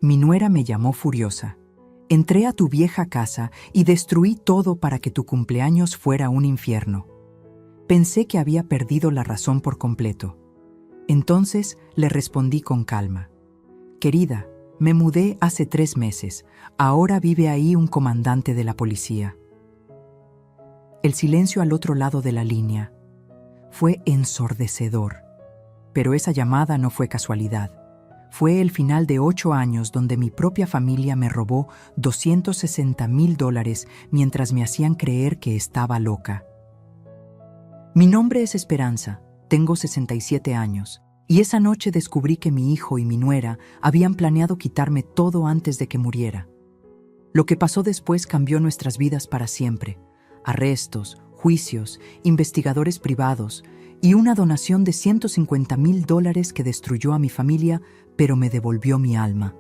Mi nuera me llamó furiosa. Entré a tu vieja casa y destruí todo para que tu cumpleaños fuera un infierno. Pensé que había perdido la razón por completo. Entonces le respondí con calma. Querida, me mudé hace 3 meses. Ahora vive ahí un comandante de la policía. El silencio al otro lado de la línea fue ensordecedor. Pero esa llamada no fue casualidad. Fue el final de 8 años donde mi propia familia me robó $260,000 mientras me hacían creer que estaba loca. Mi nombre es Esperanza, tengo 67 años, y esa noche descubrí que mi hijo y mi nuera habían planeado quitarme todo antes de que muriera. Lo que pasó después cambió nuestras vidas para siempre. Arrestos, juicios, investigadores privados y una donación de $150,000 que destruyó a mi familia, pero me devolvió mi alma.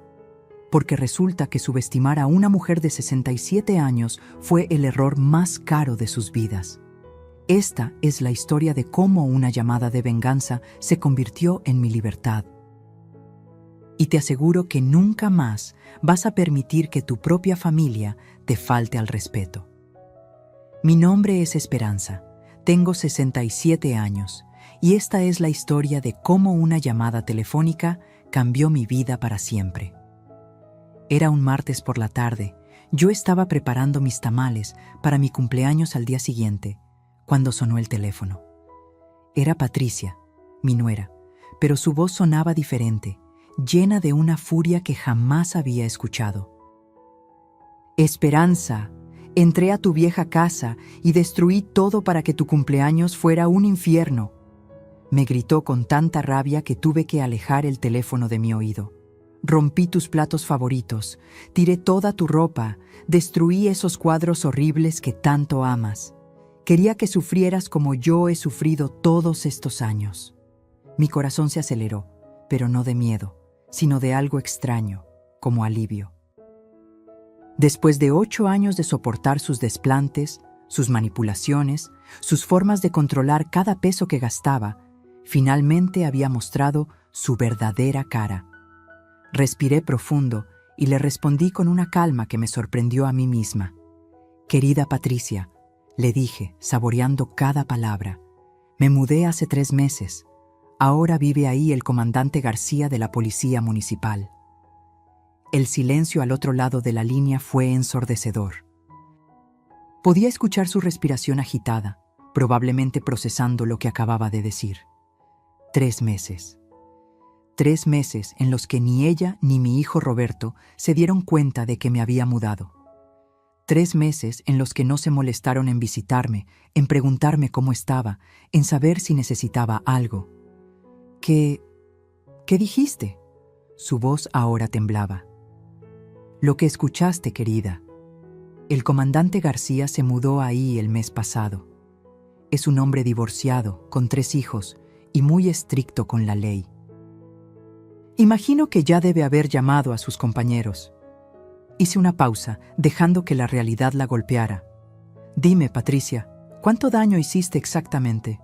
Porque resulta que subestimar a una mujer de 67 años fue el error más caro de sus vidas. Esta es la historia de cómo una llamada de venganza se convirtió en mi libertad. Y te aseguro que nunca más vas a permitir que tu propia familia te falte al respeto. Mi nombre es Esperanza, tengo 67 años, y esta es la historia de cómo una llamada telefónica cambió mi vida para siempre. Era un martes por la tarde, yo estaba preparando mis tamales para mi cumpleaños al día siguiente, cuando sonó el teléfono. Era Patricia, mi nuera, pero su voz sonaba diferente, llena de una furia que jamás había escuchado. Esperanza, entré a tu vieja casa y destruí todo para que tu cumpleaños fuera un infierno. Me gritó con tanta rabia que tuve que alejar el teléfono de mi oído. Rompí tus platos favoritos, tiré toda tu ropa, destruí esos cuadros horribles que tanto amas. Quería que sufrieras como yo he sufrido todos estos años. Mi corazón se aceleró, pero no de miedo, sino de algo extraño, como alivio. Después de 8 años de soportar sus desplantes, sus manipulaciones, sus formas de controlar cada peso que gastaba, finalmente había mostrado su verdadera cara. Respiré profundo y le respondí con una calma que me sorprendió a mí misma. Querida Patricia, le dije, saboreando cada palabra, me mudé hace 3 meses. Ahora vive ahí el comandante García de la Policía Municipal. El silencio al otro lado de la línea fue ensordecedor. Podía escuchar su respiración agitada, probablemente procesando lo que acababa de decir. 3 meses. 3 meses en los que ni ella ni mi hijo Roberto se dieron cuenta de que me había mudado. 3 meses en los que no se molestaron en visitarme, en preguntarme cómo estaba, en saber si necesitaba algo. ¿Qué dijiste? Su voz ahora temblaba. Lo que escuchaste, querida. El comandante García se mudó ahí el mes pasado. Es un hombre divorciado, con 3 hijos, y muy estricto con la ley. Imagino que ya debe haber llamado a sus compañeros. Hice una pausa, dejando que la realidad la golpeara. Dime, Patricia, ¿cuánto daño hiciste exactamente?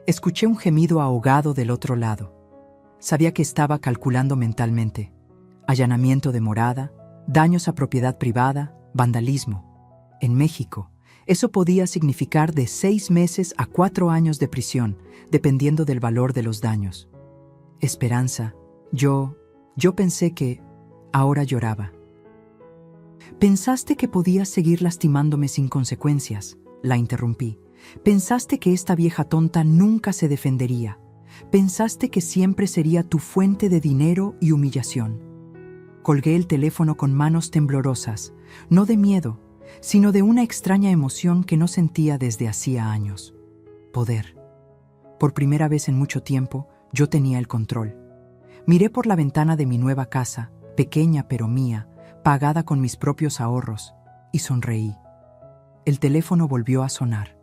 Escuché un gemido ahogado del otro lado. Sabía que estaba calculando mentalmente. Allanamiento de morada, daños a propiedad privada, vandalismo. En México, eso podía significar de 6 meses a 4 años de prisión, dependiendo del valor de los daños. Esperanza, yo pensé que... Ahora lloraba. Pensaste que podías seguir lastimándome sin consecuencias, la interrumpí. Pensaste que esta vieja tonta nunca se defendería. Pensaste que siempre sería tu fuente de dinero y humillación. Colgué el teléfono con manos temblorosas, no de miedo, sino de una extraña emoción que no sentía desde hacía años. Poder. Por primera vez en mucho tiempo, yo tenía el control. Miré por la ventana de mi nueva casa, pequeña pero mía, pagada con mis propios ahorros, y sonreí. El teléfono volvió a sonar.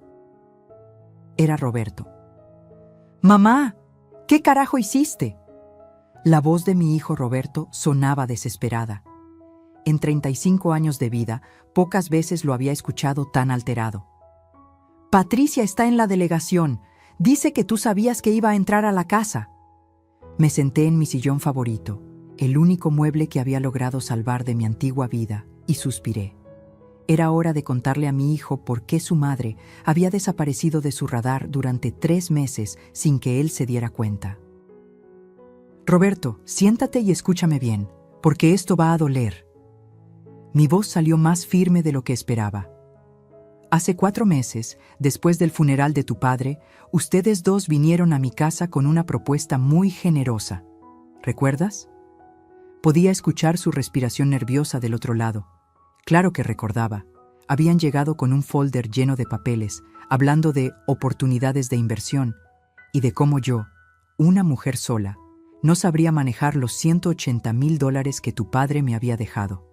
Era Roberto. «¡Mamá! ¿Qué carajo hiciste?». La voz de mi hijo Roberto sonaba desesperada. En 35 años de vida, pocas veces lo había escuchado tan alterado. «Patricia está en la delegación. Dice que tú sabías que iba a entrar a la casa». Me senté en mi sillón favorito. el único mueble que había logrado salvar de mi antigua vida, y suspiré. Era hora de contarle a mi hijo por qué su madre había desaparecido de su radar durante 3 meses sin que él se diera cuenta. Roberto, siéntate y escúchame bien, porque esto va a doler. Mi voz salió más firme de lo que esperaba. Hace 4 meses, después del funeral de tu padre, ustedes dos vinieron a mi casa con una propuesta muy generosa. ¿Recuerdas? Podía escuchar su respiración nerviosa del otro lado. Claro que recordaba. Habían llegado con un folder lleno de papeles, hablando de oportunidades de inversión y de cómo yo, una mujer sola, no sabría manejar los $180,000 que tu padre me había dejado.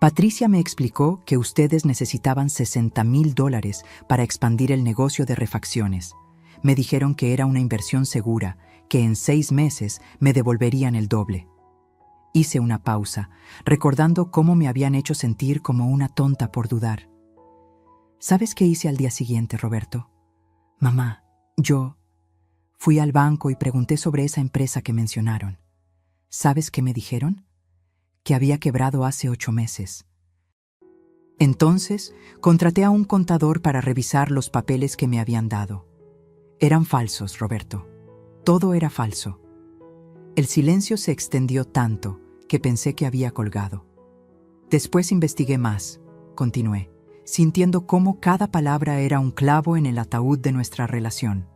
Patricia me explicó que ustedes necesitaban $60,000 para expandir el negocio de refacciones. Me dijeron que era una inversión segura, que en 6 meses me devolverían el doble. Hice una pausa, recordando cómo me habían hecho sentir como una tonta por dudar. ¿Sabes qué hice al día siguiente, Roberto? Mamá, yo fui al banco y pregunté sobre esa empresa que mencionaron. ¿Sabes qué me dijeron? Que había quebrado hace 8 meses. Entonces, contraté a un contador para revisar los papeles que me habían dado. Eran falsos, Roberto. Todo era falso. El silencio se extendió tanto que pensé que había colgado. Después investigué más, continué, sintiendo cómo cada palabra era un clavo en el ataúd de nuestra relación.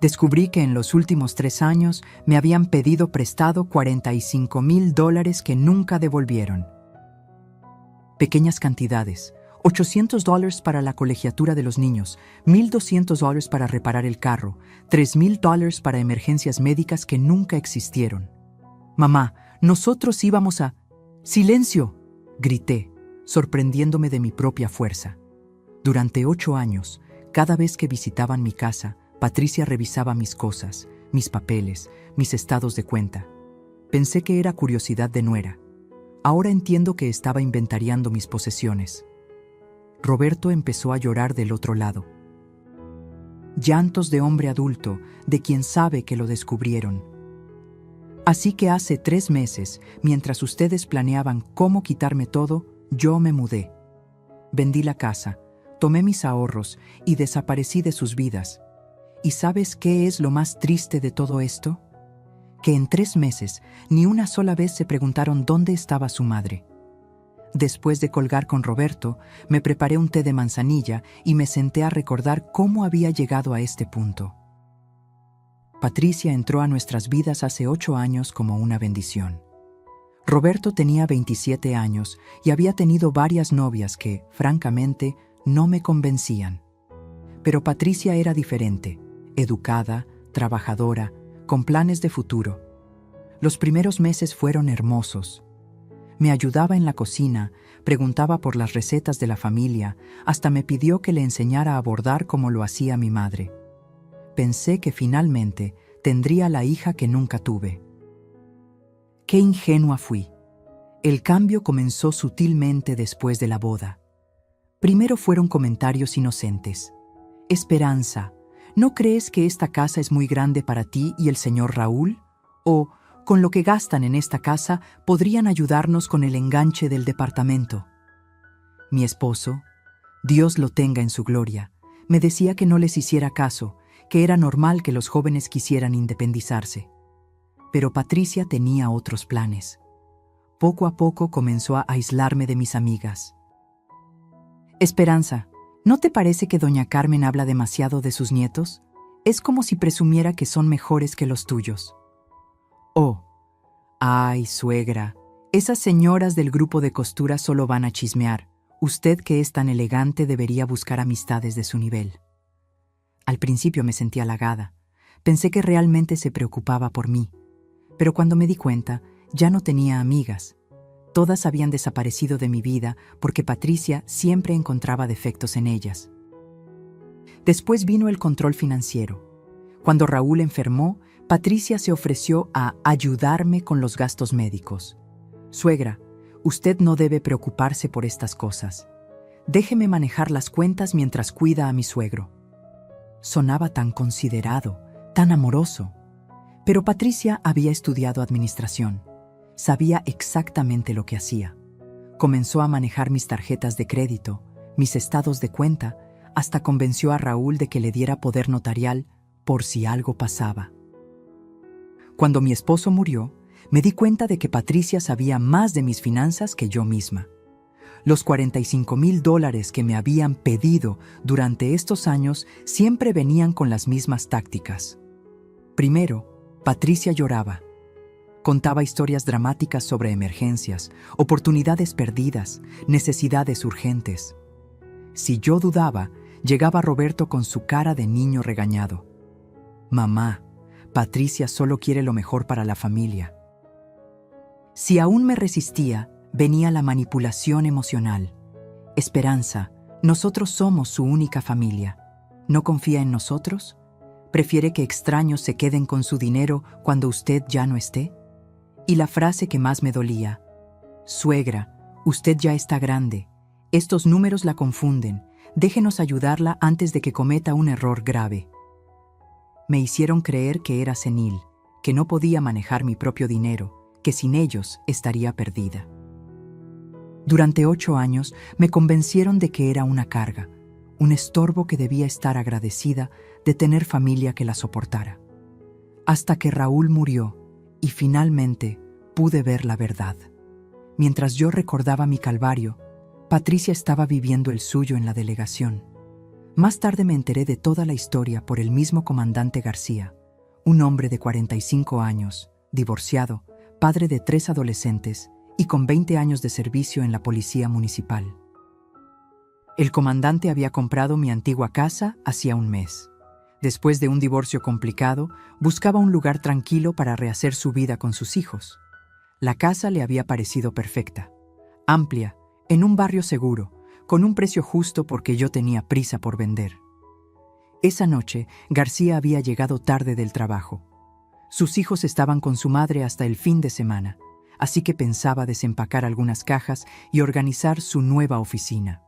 Descubrí que en los últimos 3 años me habían pedido prestado $45,000 que nunca devolvieron. Pequeñas cantidades, $800 para la colegiatura de los niños, $1,200 para reparar el carro, $3,000 para emergencias médicas que nunca existieron. Mamá, nosotros íbamos a... ¡Silencio!, grité, sorprendiéndome de mi propia fuerza. Durante 8 años, cada vez que visitaban mi casa, Patricia revisaba mis cosas, mis papeles, mis estados de cuenta. Pensé que era curiosidad de nuera. Ahora entiendo que estaba inventariando mis posesiones. Roberto empezó a llorar del otro lado. Llantos de hombre adulto, de quien sabe que lo descubrieron. Así que hace 3 meses, mientras ustedes planeaban cómo quitarme todo, yo me mudé. Vendí la casa, tomé mis ahorros y desaparecí de sus vidas. ¿Y sabes qué es lo más triste de todo esto? Que en 3 meses ni una sola vez se preguntaron dónde estaba su madre. Después de colgar con Roberto, me preparé un té de manzanilla y me senté a recordar cómo había llegado a este punto. Patricia entró a nuestras vidas hace 8 años como una bendición. Roberto tenía 27 años y había tenido varias novias que, francamente, no me convencían. Pero Patricia era diferente, educada, trabajadora, con planes de futuro. Los primeros meses fueron hermosos. Me ayudaba en la cocina, preguntaba por las recetas de la familia, hasta me pidió que le enseñara a bordar como lo hacía mi madre. Pensé que finalmente tendría la hija que nunca tuve. Qué ingenua fui. El cambio comenzó sutilmente después de la boda. Primero fueron comentarios inocentes. Esperanza, ¿no crees que esta casa es muy grande para ti y el señor Raúl? O, con lo que gastan en esta casa, podrían ayudarnos con el enganche del departamento. Mi esposo, Dios lo tenga en su gloria, me decía que no les hiciera caso, que era normal que los jóvenes quisieran independizarse. Pero Patricia tenía otros planes. Poco a poco comenzó a aislarme de mis amigas. Esperanza, ¿no te parece que doña Carmen habla demasiado de sus nietos? Es como si presumiera que son mejores que los tuyos. Oh, ay, suegra, esas señoras del grupo de costura solo van a chismear. Usted, que es tan elegante, debería buscar amistades de su nivel. Al principio me sentí halagada. Pensé que realmente se preocupaba por mí. Pero cuando me di cuenta, ya no tenía amigas. Todas habían desaparecido de mi vida porque Patricia siempre encontraba defectos en ellas. Después vino el control financiero. Cuando Raúl enfermó, Patricia se ofreció a ayudarme con los gastos médicos. Suegra, usted no debe preocuparse por estas cosas. Déjeme manejar las cuentas mientras cuida a mi suegro. Sonaba tan considerado, tan amoroso. Pero Patricia había estudiado administración. Sabía exactamente lo que hacía. Comenzó a manejar mis tarjetas de crédito, mis estados de cuenta, hasta convenció a Raúl de que le diera poder notarial por si algo pasaba. Cuando mi esposo murió, me di cuenta de que Patricia sabía más de mis finanzas que yo misma. Los $45,000 que me habían pedido durante estos años siempre venían con las mismas tácticas. Primero, Patricia lloraba. Contaba historias dramáticas sobre emergencias, oportunidades perdidas, necesidades urgentes. Si yo dudaba, llegaba Roberto con su cara de niño regañado. «Mamá, Patricia solo quiere lo mejor para la familia». Si aún me resistía, venía la manipulación emocional. «Esperanza, nosotros somos su única familia. ¿No confía en nosotros? ¿Prefiere que extraños se queden con su dinero cuando usted ya no esté?» Y la frase que más me dolía: «Suegra, usted ya está grande. Estos números la confunden. Déjenos ayudarla antes de que cometa un error grave». Me hicieron creer que era senil, que no podía manejar mi propio dinero, que sin ellos estaría perdida. Durante 8 años me convencieron de que era una carga, un estorbo que debía estar agradecida de tener familia que la soportara. Hasta que Raúl murió y finalmente pude ver la verdad. Mientras yo recordaba mi calvario, Patricia estaba viviendo el suyo en la delegación. Más tarde me enteré de toda la historia por el mismo comandante García, un hombre de 45 años, divorciado, padre de 3 adolescentes y con 20 años de servicio en la policía municipal. El comandante había comprado mi antigua casa hacía un mes. Después de un divorcio complicado, buscaba un lugar tranquilo para rehacer su vida con sus hijos. La casa le había parecido perfecta, amplia, en un barrio seguro, con un precio justo porque yo tenía prisa por vender. Esa noche, García había llegado tarde del trabajo. Sus hijos estaban con su madre hasta el fin de semana, así que pensaba desempacar algunas cajas y organizar su nueva oficina.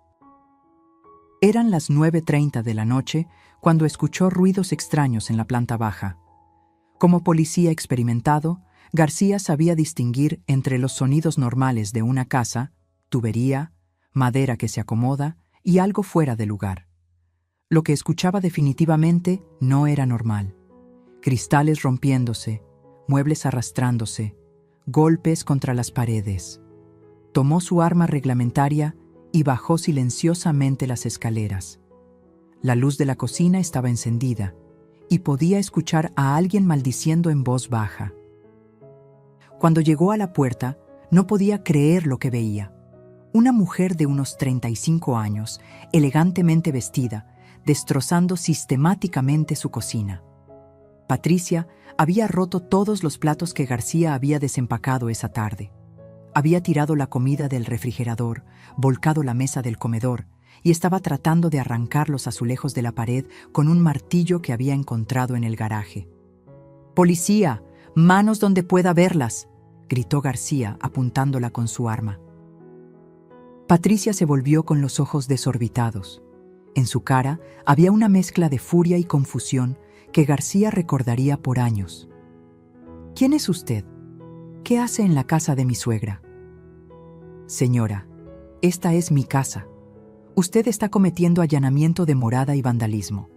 Eran las 9:30 de la noche cuando escuchó ruidos extraños en la planta baja. Como policía experimentado, García sabía distinguir entre los sonidos normales de una casa, tubería, madera que se acomoda y algo fuera de lugar. Lo que escuchaba definitivamente no era normal. Cristales rompiéndose, muebles arrastrándose, golpes contra las paredes. Tomó su arma reglamentaria y bajó silenciosamente las escaleras. La luz de la cocina estaba encendida y podía escuchar a alguien maldiciendo en voz baja. Cuando llegó a la puerta, no podía creer lo que veía. Una mujer de unos 35 años, elegantemente vestida, destrozando sistemáticamente su cocina. Patricia había roto todos los platos que García había desempacado esa tarde. Había tirado la comida del refrigerador, volcado la mesa del comedor y estaba tratando de arrancar los azulejos de la pared con un martillo que había encontrado en el garaje. «¡Policía! ¡Manos donde pueda verlas!», gritó García apuntándola con su arma. Patricia se volvió con los ojos desorbitados. En su cara había una mezcla de furia y confusión que García recordaría por años. «¿Quién es usted? ¿Qué hace en la casa de mi suegra?» «Señora, esta es mi casa. Usted está cometiendo allanamiento de morada y vandalismo».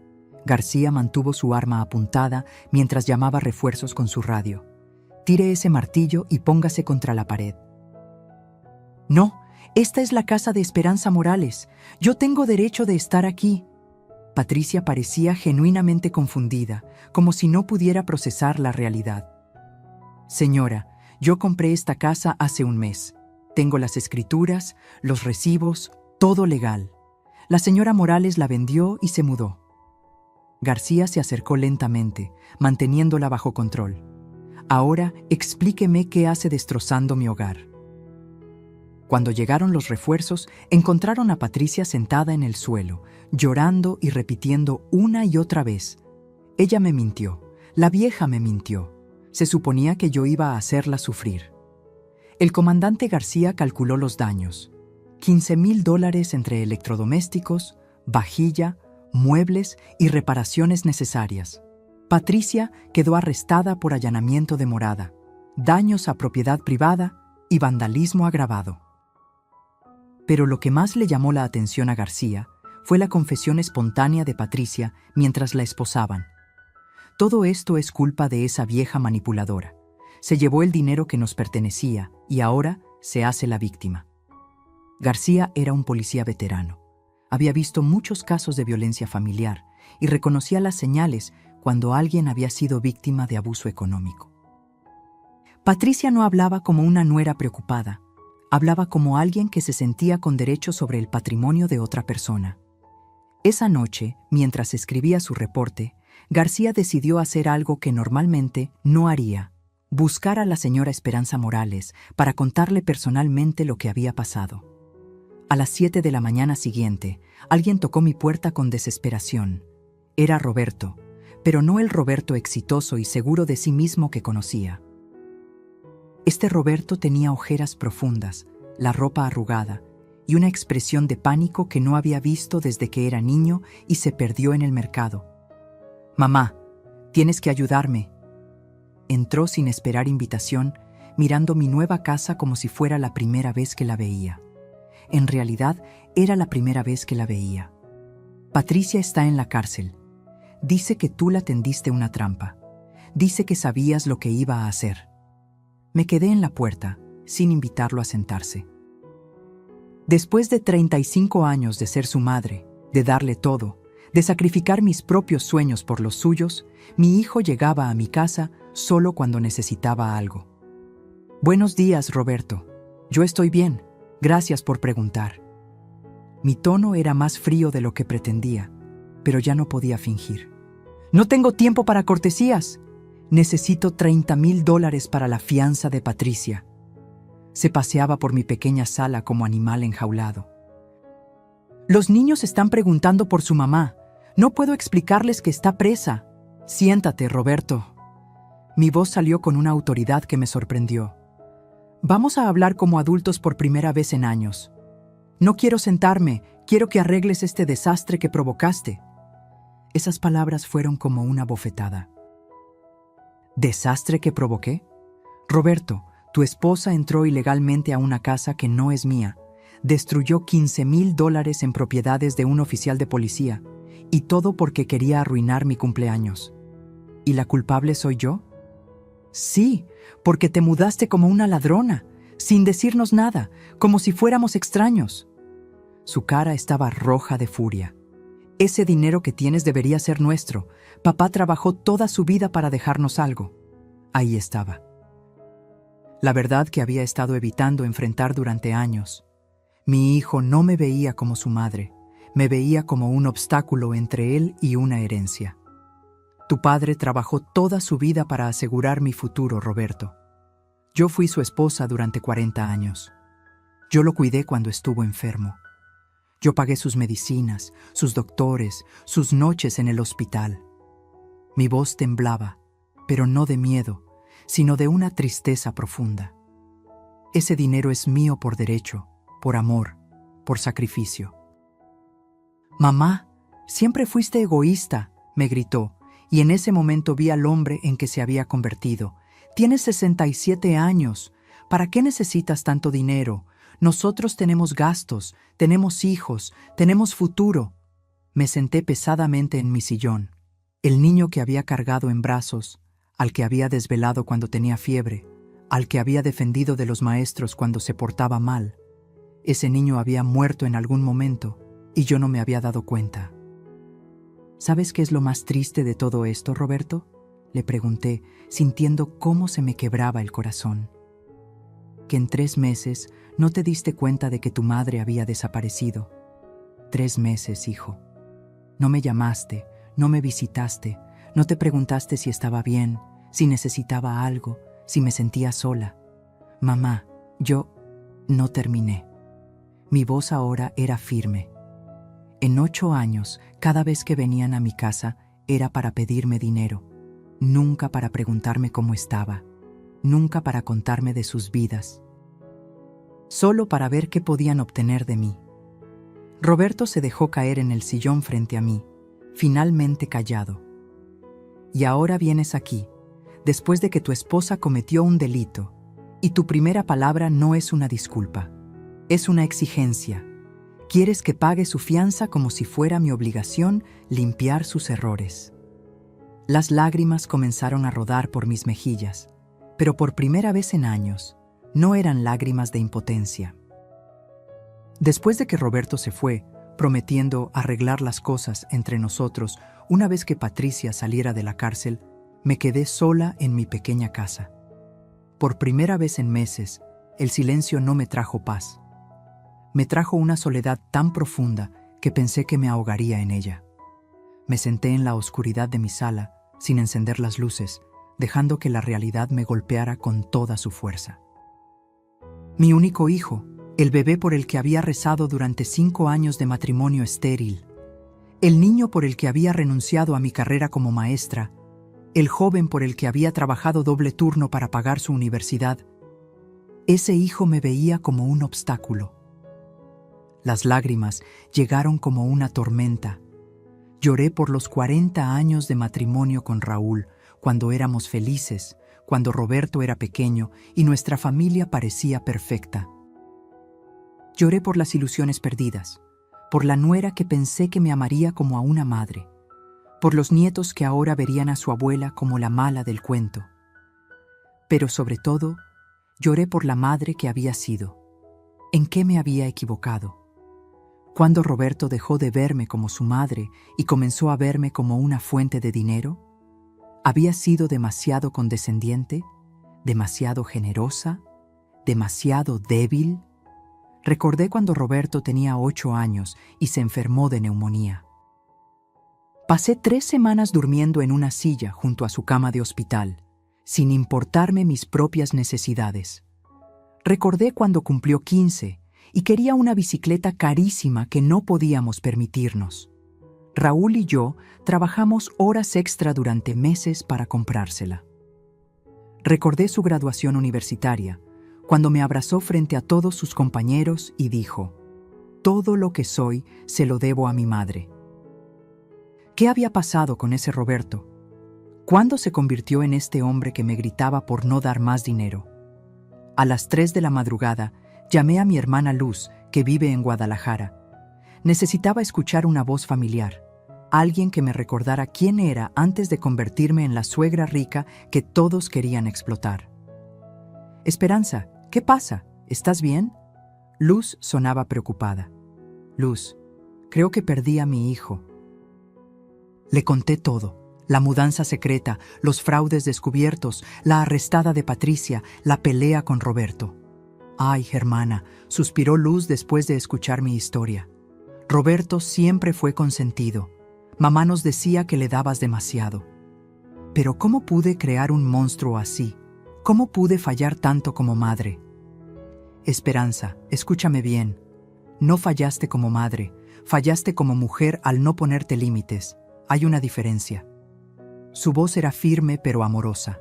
García mantuvo su arma apuntada mientras llamaba refuerzos con su radio. «Tire ese martillo y póngase contra la pared». «No, esta es la casa de Esperanza Morales. Yo tengo derecho de estar aquí». Patricia parecía genuinamente confundida, como si no pudiera procesar la realidad. «Señora, yo compré esta casa hace un mes. Tengo las escrituras, los recibos, todo legal. La señora Morales la vendió y se mudó». García se acercó lentamente, manteniéndola bajo control. «Ahora explíqueme qué hace destrozando mi hogar». Cuando llegaron los refuerzos, encontraron a Patricia sentada en el suelo, llorando y repitiendo una y otra vez: «Ella me mintió, la vieja me mintió. Se suponía que yo iba a hacerla sufrir». El comandante García calculó los daños: $15,000 entre electrodomésticos, vajilla, muebles y reparaciones necesarias. Patricia quedó arrestada por allanamiento de morada, daños a propiedad privada y vandalismo agravado. Pero lo que más le llamó la atención a García fue la confesión espontánea de Patricia mientras la esposaban. Todo esto es culpa de esa vieja manipuladora. Se llevó el dinero que nos pertenecía y ahora se hace la víctima. García era un policía veterano. Había visto muchos casos de violencia familiar y reconocía las señales cuando alguien había sido víctima de abuso económico. Patricia no hablaba como una nuera preocupada, hablaba como alguien que se sentía con derecho sobre el patrimonio de otra persona. Esa noche, mientras escribía su reporte, García decidió hacer algo que normalmente no haría: buscar a la señora Esperanza Morales para contarle personalmente lo que había pasado. A las 7 de la mañana siguiente, alguien tocó mi puerta con desesperación. Era Roberto, pero no el Roberto exitoso y seguro de sí mismo que conocía. Este Roberto tenía ojeras profundas, la ropa arrugada y una expresión de pánico que no había visto desde que era niño y se perdió en el mercado. «Mamá, tienes que ayudarme». Entró sin esperar invitación, mirando mi nueva casa como si fuera la primera vez que la veía. En realidad, era la primera vez que la veía. «Patricia está en la cárcel. Dice que tú la tendiste una trampa. Dice que sabías lo que iba a hacer». Me quedé en la puerta, sin invitarlo a sentarse. Después de 35 años de ser su madre, de darle todo, de sacrificar mis propios sueños por los suyos, mi hijo llegaba a mi casa solo cuando necesitaba algo. «Buenos días, Roberto. Yo estoy bien. Gracias por preguntar». Mi tono era más frío de lo que pretendía, pero ya no podía fingir. «No tengo tiempo para cortesías. Necesito $30,000 para la fianza de Patricia». Se paseaba por mi pequeña sala como animal enjaulado. «Los niños están preguntando por su mamá. No puedo explicarles que está presa». «Siéntate, Roberto». Mi voz salió con una autoridad que me sorprendió. «Vamos a hablar como adultos por primera vez en años. No quiero sentarme, quiero que arregles este desastre que provocaste». Esas palabras fueron como una bofetada. ¿Desastre que provoqué? Roberto, tu esposa entró ilegalmente a una casa que no es mía, destruyó $15,000 en propiedades de un oficial de policía, y todo porque quería arruinar mi cumpleaños. ¿Y la culpable soy yo? Sí, porque te mudaste como una ladrona, sin decirnos nada, como si fuéramos extraños. Su cara estaba roja de furia. Ese dinero que tienes debería ser nuestro. Papá trabajó toda su vida para dejarnos algo. Ahí estaba. La verdad que había estado evitando enfrentar durante años. Mi hijo no me veía como su madre, me veía como un obstáculo entre él y una herencia. Tu padre trabajó toda su vida para asegurar mi futuro, Roberto. Yo fui su esposa durante 40 años. Yo lo cuidé cuando estuvo enfermo. Yo pagué sus medicinas, sus doctores, sus noches en el hospital. Mi voz temblaba, pero no de miedo, sino de una tristeza profunda. Ese dinero es mío por derecho, por amor, por sacrificio. «Mamá, siempre fuiste egoísta», me gritó, y en ese momento vi al hombre en que se había convertido. «Tienes 67 años. ¿Para qué necesitas tanto dinero? Nosotros tenemos gastos, tenemos hijos, tenemos futuro». Me senté pesadamente en mi sillón. El niño que había cargado en brazos, al que había desvelado cuando tenía fiebre, al que había defendido de los maestros cuando se portaba mal. Ese niño había muerto en algún momento y yo no me había dado cuenta. ¿Sabes qué es lo más triste de todo esto, Roberto?, le pregunté, sintiendo cómo se me quebraba el corazón. Que en 3 meses no te diste cuenta de que tu madre había desaparecido. 3 meses, hijo. No me llamaste, no me visitaste, no te preguntaste si estaba bien, si necesitaba algo, si me sentía sola. Mamá, yo no terminé. Mi voz ahora era firme. En 8 años, cada vez que venían a mi casa, era para pedirme dinero. Nunca para preguntarme cómo estaba. Nunca para contarme de sus vidas. Solo para ver qué podían obtener de mí. Roberto se dejó caer en el sillón frente a mí, finalmente callado. Y ahora vienes aquí, después de que tu esposa cometió un delito, y tu primera palabra no es una disculpa, es una exigencia. Quieres que pague su fianza como si fuera mi obligación limpiar sus errores. Las lágrimas comenzaron a rodar por mis mejillas, pero por primera vez en años, no eran lágrimas de impotencia. Después de que Roberto se fue, prometiendo arreglar las cosas entre nosotros una vez que Patricia saliera de la cárcel, me quedé sola en mi pequeña casa. Por primera vez en meses, el silencio no me trajo paz. Me trajo una soledad tan profunda que pensé que me ahogaría en ella. Me senté en la oscuridad de mi sala, sin encender las luces, dejando que la realidad me golpeara con toda su fuerza. Mi único hijo, el bebé por el que había rezado durante 5 años de matrimonio estéril, el niño por el que había renunciado a mi carrera como maestra, el joven por el que había trabajado doble turno para pagar su universidad, ese hijo me veía como un obstáculo. Las lágrimas llegaron como una tormenta. Lloré por los 40 años de matrimonio con Raúl, cuando éramos felices, cuando Roberto era pequeño y nuestra familia parecía perfecta. Lloré por las ilusiones perdidas, por la nuera que pensé que me amaría como a una madre, por los nietos que ahora verían a su abuela como la mala del cuento. Pero sobre todo, lloré por la madre que había sido. ¿En qué me había equivocado? ¿Cuándo Roberto dejó de verme como su madre y comenzó a verme como una fuente de dinero? ¿Había sido demasiado condescendiente? ¿Demasiado generosa? ¿Demasiado débil? Recordé cuando Roberto tenía 8 años y se enfermó de neumonía. Pasé 3 semanas durmiendo en una silla junto a su cama de hospital, sin importarme mis propias necesidades. Recordé cuando cumplió 15 y quería una bicicleta carísima que no podíamos permitirnos. Raúl y yo trabajamos horas extra durante meses para comprársela. Recordé su graduación universitaria, cuando me abrazó frente a todos sus compañeros y dijo: «Todo lo que soy se lo debo a mi madre». ¿Qué había pasado con ese Roberto? ¿Cuándo se convirtió en este hombre que me gritaba por no dar más dinero? A las 3 de la madrugada, llamé a mi hermana Luz, que vive en Guadalajara. Necesitaba escuchar una voz familiar, alguien que me recordara quién era antes de convertirme en la suegra rica que todos querían explotar. «Esperanza, ¿qué pasa? ¿Estás bien?» Luz sonaba preocupada. «Luz, creo que perdí a mi hijo». Le conté todo: la mudanza secreta, los fraudes descubiertos, la arrestada de Patricia, la pelea con Roberto. «Ay, hermana», suspiró Luz después de escuchar mi historia. «Roberto siempre fue consentido. Mamá nos decía que le dabas demasiado. Pero ¿cómo pude crear un monstruo así? ¿Cómo pude fallar tanto como madre?» «Esperanza, escúchame bien. No fallaste como madre, fallaste como mujer al no ponerte límites. Hay una diferencia». Su voz era firme pero amorosa.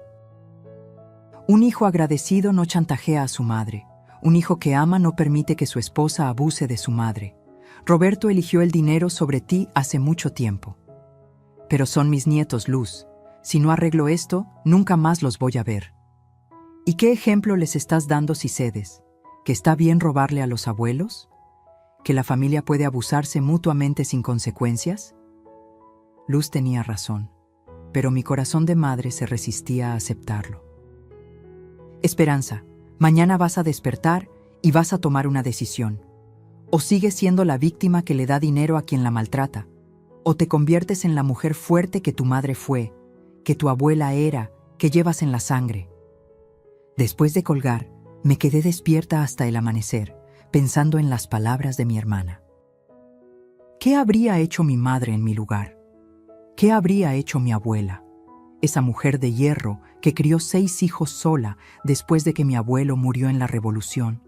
«Un hijo agradecido no chantajea a su madre. Un hijo que ama no permite que su esposa abuse de su madre. Roberto eligió el dinero sobre ti hace mucho tiempo. Pero son mis nietos, Luz. Si no arreglo esto, nunca más los voy a ver». «¿Y qué ejemplo les estás dando si cedes? ¿Que está bien robarle a los abuelos? ¿Que la familia puede abusarse mutuamente sin consecuencias?» Luz tenía razón, pero mi corazón de madre se resistía a aceptarlo. «Esperanza, mañana vas a despertar y vas a tomar una decisión. O sigues siendo la víctima que le da dinero a quien la maltrata, o te conviertes en la mujer fuerte que tu madre fue, que tu abuela era, que llevas en la sangre». Después de colgar, me quedé despierta hasta el amanecer, pensando en las palabras de mi hermana. ¿Qué habría hecho mi madre en mi lugar? ¿Qué habría hecho mi abuela? Esa mujer de hierro que crió 6 hijos sola después de que mi abuelo murió en la Revolución.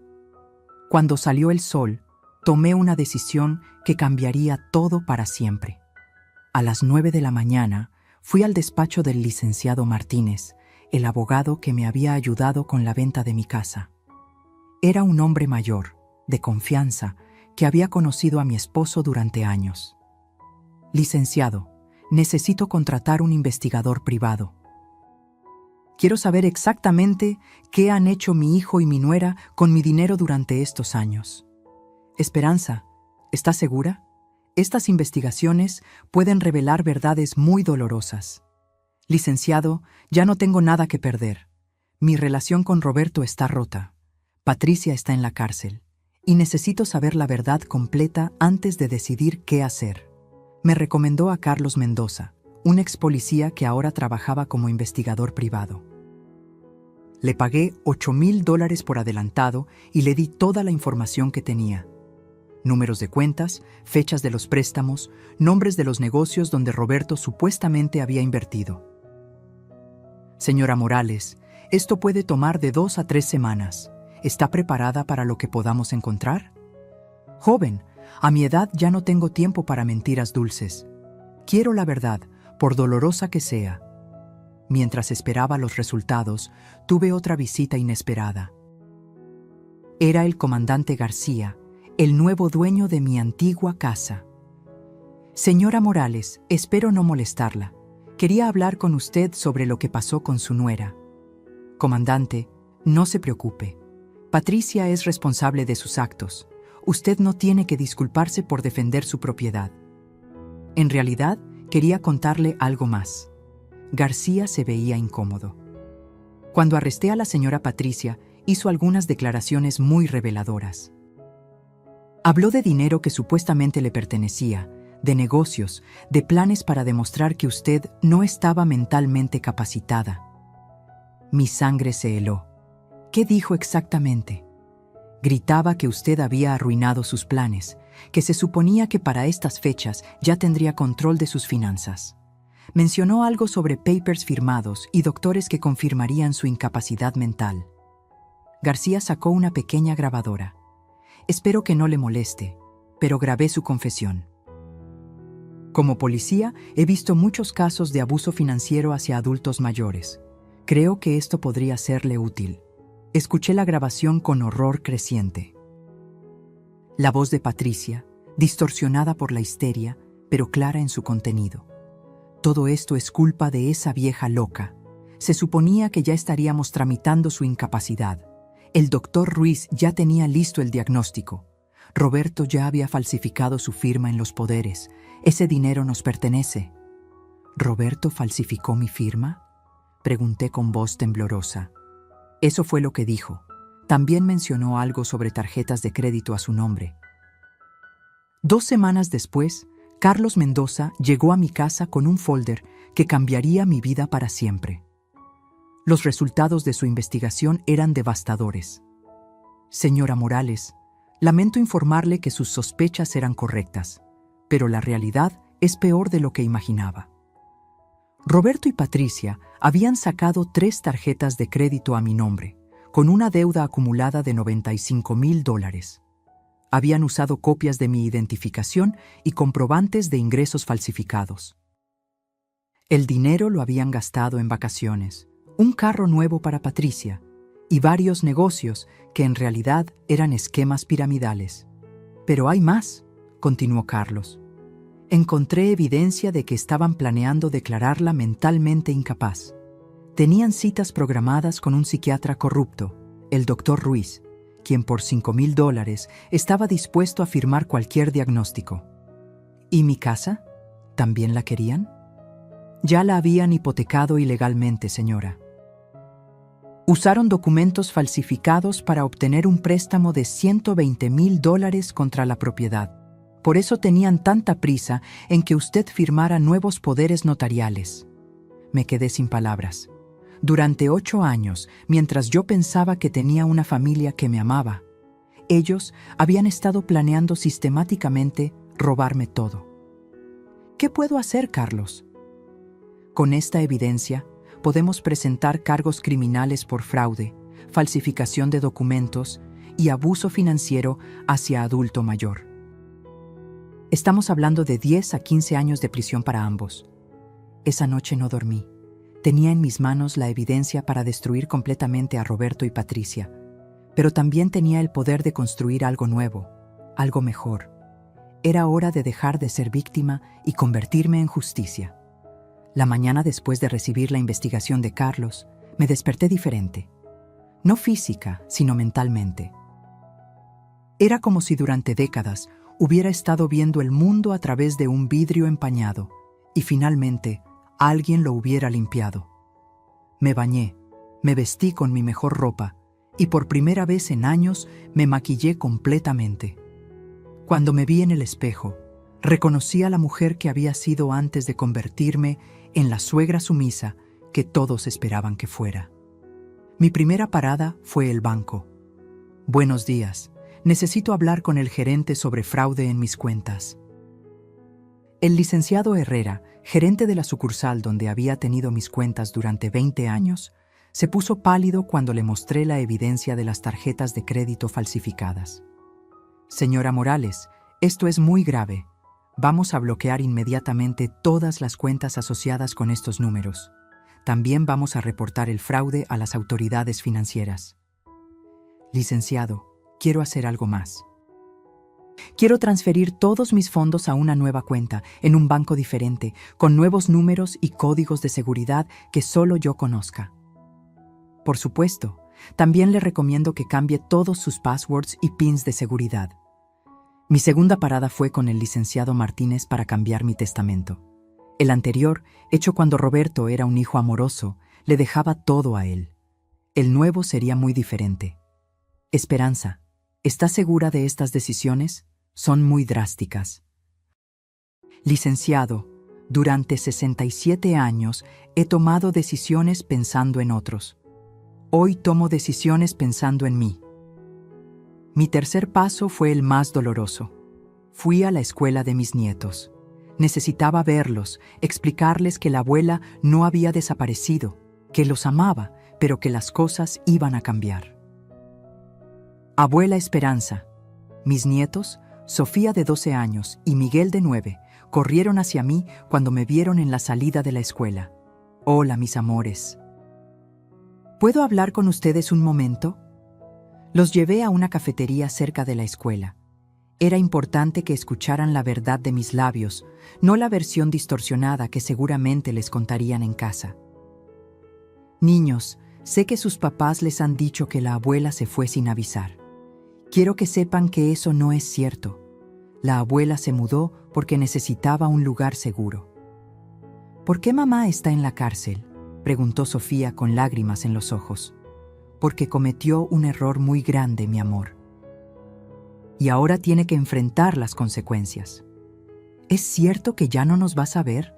Cuando salió el sol, tomé una decisión que cambiaría todo para siempre. A las 9 de la mañana, fui al despacho del licenciado Martínez, el abogado que me había ayudado con la venta de mi casa. Era un hombre mayor, de confianza, que había conocido a mi esposo durante años. «Licenciado, Necesito contratar un investigador privado. Quiero saber exactamente qué han hecho mi hijo y mi nuera con mi dinero durante estos años. Esperanza, ¿estás segura? Estas investigaciones pueden revelar verdades muy dolorosas. Licenciado, ya no tengo nada que perder. Mi relación con Roberto está rota. Patricia está en la cárcel. Y necesito saber la verdad completa antes de decidir qué hacer. Me recomendó a Carlos Mendoza, un ex policía que ahora trabajaba como investigador privado. Le pagué $8,000 por adelantado y le di toda la información que tenía. Números de cuentas, fechas de los préstamos, nombres de los negocios donde Roberto supuestamente había invertido. Señora Morales, esto puede tomar de 2 a 3 semanas. ¿Está preparada para lo que podamos encontrar? Joven, a mi edad ya no tengo tiempo para mentiras dulces. Quiero la verdad, por dolorosa que sea. Mientras esperaba los resultados, tuve otra visita inesperada. Era el comandante García, el nuevo dueño de mi antigua casa. Señora Morales, espero no molestarla. Quería hablar con usted sobre lo que pasó con su nuera. Comandante, no se preocupe. Patricia es responsable de sus actos. Usted no tiene que disculparse por defender su propiedad. En realidad, quería contarle algo más. García se veía incómodo. Cuando arresté a la señora Patricia, hizo algunas declaraciones muy reveladoras. Habló de dinero que supuestamente le pertenecía, de negocios, de planes para demostrar que usted no estaba mentalmente capacitada. Mi sangre se heló. ¿Qué dijo exactamente? Gritaba que usted había arruinado sus planes, que se suponía que para estas fechas ya tendría control de sus finanzas. Mencionó algo sobre papers firmados y doctores que confirmarían su incapacidad mental. García sacó una pequeña grabadora. Espero que no le moleste, pero grabé su confesión. Como policía, he visto muchos casos de abuso financiero hacia adultos mayores. Creo que esto podría serle útil. Escuché la grabación con horror creciente. La voz de Patricia, distorsionada por la histeria, pero clara en su contenido. Todo esto es culpa de esa vieja loca. Se suponía que ya estaríamos tramitando su incapacidad. El doctor Ruiz ya tenía listo el diagnóstico. Roberto ya había falsificado su firma en los poderes. Ese dinero nos pertenece. ¿Roberto falsificó mi firma?, pregunté con voz temblorosa. Eso fue lo que dijo. También mencionó algo sobre tarjetas de crédito a su nombre. 2 semanas después, Carlos Mendoza llegó a mi casa con un folder que cambiaría mi vida para siempre. Los resultados de su investigación eran devastadores. Señora Morales, lamento informarle que sus sospechas eran correctas, pero la realidad es peor de lo que imaginaba. Roberto y Patricia habían sacado 3 tarjetas de crédito a mi nombre, con una deuda acumulada de $95,000. Habían usado copias de mi identificación y comprobantes de ingresos falsificados. El dinero lo habían gastado en vacaciones, un carro nuevo para Patricia y varios negocios que en realidad eran esquemas piramidales. Pero hay más, continuó Carlos. Encontré evidencia de que estaban planeando declararla mentalmente incapaz. Tenían citas programadas con un psiquiatra corrupto, el doctor Ruiz, quien por $5,000 estaba dispuesto a firmar cualquier diagnóstico. ¿Y mi casa? ¿También la querían? Ya la habían hipotecado ilegalmente, señora. Usaron documentos falsificados para obtener un préstamo de $120,000 contra la propiedad. Por eso tenían tanta prisa en que usted firmara nuevos poderes notariales. Me quedé sin palabras. Durante 8 años, mientras yo pensaba que tenía una familia que me amaba, ellos habían estado planeando sistemáticamente robarme todo. ¿Qué puedo hacer, Carlos? Con esta evidencia, podemos presentar cargos criminales por fraude, falsificación de documentos y abuso financiero hacia adulto mayor. Estamos hablando de 10 a 15 años de prisión para ambos. Esa noche no dormí. Tenía en mis manos la evidencia para destruir completamente a Roberto y Patricia, pero también tenía el poder de construir algo nuevo, algo mejor. Era hora de dejar de ser víctima y convertirme en justicia. La mañana después de recibir la investigación de Carlos, me desperté diferente. No física, sino mentalmente. Era como si durante décadas hubiera estado viendo el mundo a través de un vidrio empañado y finalmente alguien lo hubiera limpiado. Me bañé, me vestí con mi mejor ropa y por primera vez en años me maquillé completamente. Cuando me vi en el espejo, reconocí a la mujer que había sido antes de convertirme en la suegra sumisa que todos esperaban que fuera. Mi primera parada fue el banco. Buenos días, necesito hablar con el gerente sobre fraude en mis cuentas. El licenciado Herrera, gerente de la sucursal donde había tenido mis cuentas durante 20 años, se puso pálido cuando le mostré la evidencia de las tarjetas de crédito falsificadas. Señora Morales, esto es muy grave. Vamos a bloquear inmediatamente todas las cuentas asociadas con estos números. También vamos a reportar el fraude a las autoridades financieras. Licenciado, quiero hacer algo más. Quiero transferir todos mis fondos a una nueva cuenta, en un banco diferente, con nuevos números y códigos de seguridad que solo yo conozca. Por supuesto, también le recomiendo que cambie todos sus passwords y pins de seguridad. Mi segunda parada fue con el licenciado Martínez para cambiar mi testamento. El anterior, hecho cuando Roberto era un hijo amoroso, le dejaba todo a él. El nuevo sería muy diferente. Esperanza, ¿estás segura de estas decisiones? Son muy drásticas. Licenciado, durante 67 años he tomado decisiones pensando en otros. Hoy tomo decisiones pensando en mí. Mi tercer paso fue el más doloroso. Fui a la escuela de mis nietos. Necesitaba verlos, explicarles que la abuela no había desaparecido, que los amaba, pero que las cosas iban a cambiar. Abuela Esperanza, mis nietos, Sofía de 12 años y Miguel de 9, corrieron hacia mí cuando me vieron en la salida de la escuela. Hola, mis amores. ¿Puedo hablar con ustedes un momento? Los llevé a una cafetería cerca de la escuela. Era importante que escucharan la verdad de mis labios, no la versión distorsionada que seguramente les contarían en casa. Niños, sé que sus papás les han dicho que la abuela se fue sin avisar. Quiero que sepan que eso no es cierto. La abuela se mudó porque necesitaba un lugar seguro. ¿Por qué mamá está en la cárcel?, preguntó Sofía con lágrimas en los ojos. Porque cometió un error muy grande, mi amor. Y ahora tiene que enfrentar las consecuencias. ¿Es cierto que ya no nos vas a ver?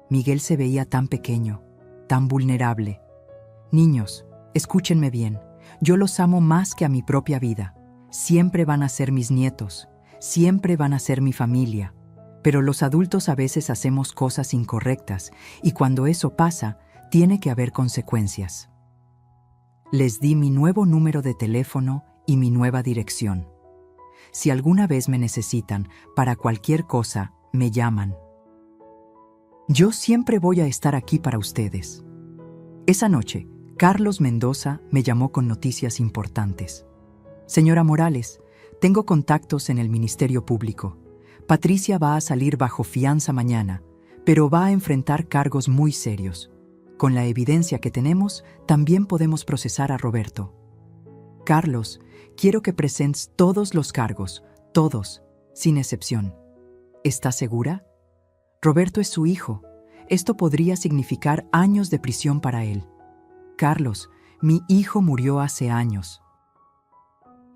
Miguel se veía tan pequeño, tan vulnerable. Niños, escúchenme bien. Yo los amo más que a mi propia vida. Siempre van a ser mis nietos. Siempre van a ser mi familia. Pero los adultos a veces hacemos cosas incorrectas y cuando eso pasa, tiene que haber consecuencias. Les di mi nuevo número de teléfono y mi nueva dirección. Si alguna vez me necesitan para cualquier cosa, me llaman. Yo siempre voy a estar aquí para ustedes. Esa noche, Carlos Mendoza me llamó con noticias importantes. Señora Morales, tengo contactos en el Ministerio Público. Patricia va a salir bajo fianza mañana, pero va a enfrentar cargos muy serios. Con la evidencia que tenemos, también podemos procesar a Roberto. Carlos, quiero que presentes todos los cargos, todos, sin excepción. ¿Estás segura? Roberto es su hijo. Esto podría significar años de prisión para él. Carlos, mi hijo murió hace años.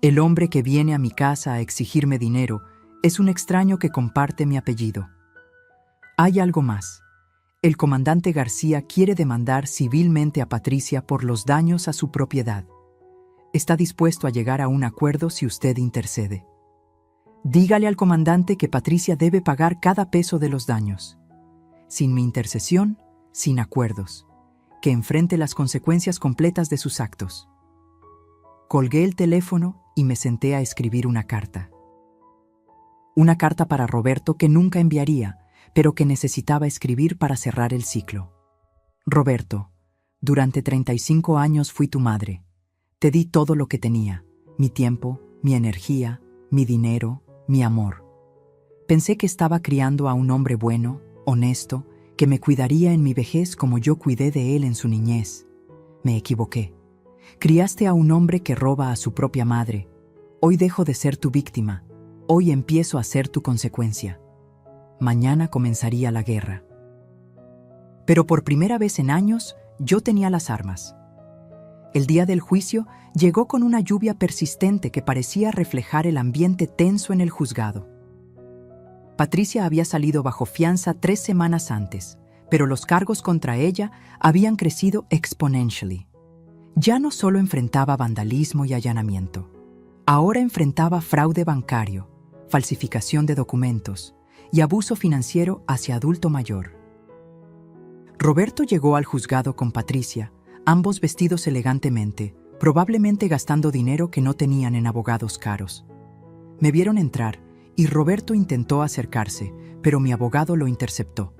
El hombre que viene a mi casa a exigirme dinero es un extraño que comparte mi apellido. Hay algo más. El comandante García quiere demandar civilmente a Patricia por los daños a su propiedad. Está dispuesto a llegar a un acuerdo si usted intercede. Dígale al comandante que Patricia debe pagar cada peso de los daños. Sin mi intercesión, sin acuerdos. Que enfrente las consecuencias completas de sus actos. Colgué el teléfono y me senté a escribir una carta. Una carta para Roberto que nunca enviaría, pero que necesitaba escribir para cerrar el ciclo. Roberto, durante 35 años fui tu madre. Te di todo lo que tenía, mi tiempo, mi energía, mi dinero, mi amor. Pensé que estaba criando a un hombre bueno, honesto, que me cuidaría en mi vejez como yo cuidé de él en su niñez. Me equivoqué. Criaste a un hombre que roba a su propia madre. Hoy dejo de ser tu víctima. Hoy empiezo a ser tu consecuencia. Mañana comenzaría la guerra. Pero por primera vez en años, yo tenía las armas. El día del juicio llegó con una lluvia persistente que parecía reflejar el ambiente tenso en el juzgado. Patricia había salido bajo fianza 3 semanas antes, pero los cargos contra ella habían crecido exponentially. Ya no solo enfrentaba vandalismo y allanamiento, ahora enfrentaba fraude bancario, falsificación de documentos y abuso financiero hacia adulto mayor. Roberto llegó al juzgado con Patricia, ambos vestidos elegantemente, probablemente gastando dinero que no tenían en abogados caros. Me vieron entrar y Roberto intentó acercarse, pero mi abogado lo interceptó.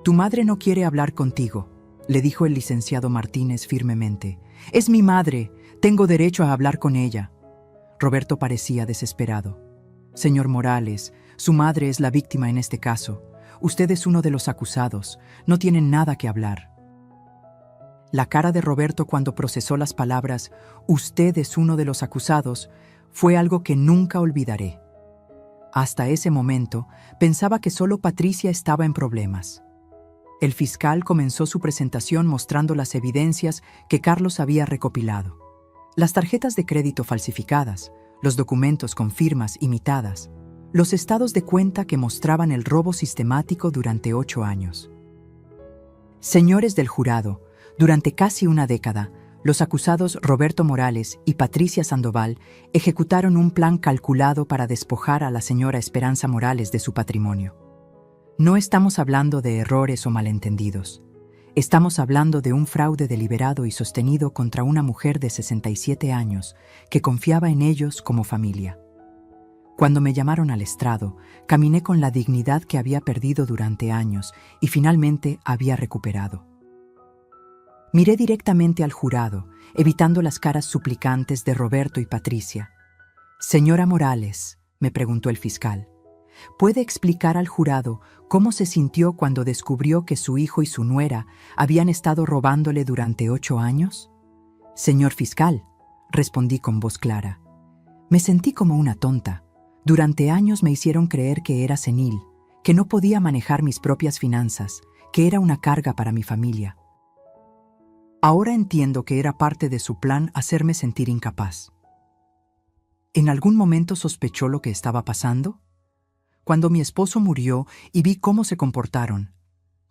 «Tu madre no quiere hablar contigo», le dijo el licenciado Martínez firmemente. «Es mi madre, tengo derecho a hablar con ella». Roberto parecía desesperado. «Señor Morales, su madre es la víctima en este caso. Usted es uno de los acusados, no tienen nada que hablar». La cara de Roberto cuando procesó las palabras «Usted es uno de los acusados» fue algo que nunca olvidaré. Hasta ese momento, pensaba que solo Patricia estaba en problemas. El fiscal comenzó su presentación mostrando las evidencias que Carlos había recopilado. Las tarjetas de crédito falsificadas, los documentos con firmas imitadas, los estados de cuenta que mostraban el robo sistemático durante 8 años. Señores del jurado, durante casi una década, los acusados Roberto Morales y Patricia Sandoval ejecutaron un plan calculado para despojar a la señora Esperanza Morales de su patrimonio. No estamos hablando de errores o malentendidos. Estamos hablando de un fraude deliberado y sostenido contra una mujer de 67 años que confiaba en ellos como familia. Cuando me llamaron al estrado, caminé con la dignidad que había perdido durante años y finalmente había recuperado. Miré directamente al jurado, evitando las caras suplicantes de Roberto y Patricia. «Señora Morales», me preguntó el fiscal, ¿puede explicar al jurado cómo se sintió cuando descubrió que su hijo y su nuera habían estado robándole durante 8 años? «Señor fiscal», respondí con voz clara, «me sentí como una tonta. Durante años me hicieron creer que era senil, que no podía manejar mis propias finanzas, que era una carga para mi familia. Ahora entiendo que era parte de su plan hacerme sentir incapaz». ¿En algún momento sospechó lo que estaba pasando? Cuando mi esposo murió y vi cómo se comportaron,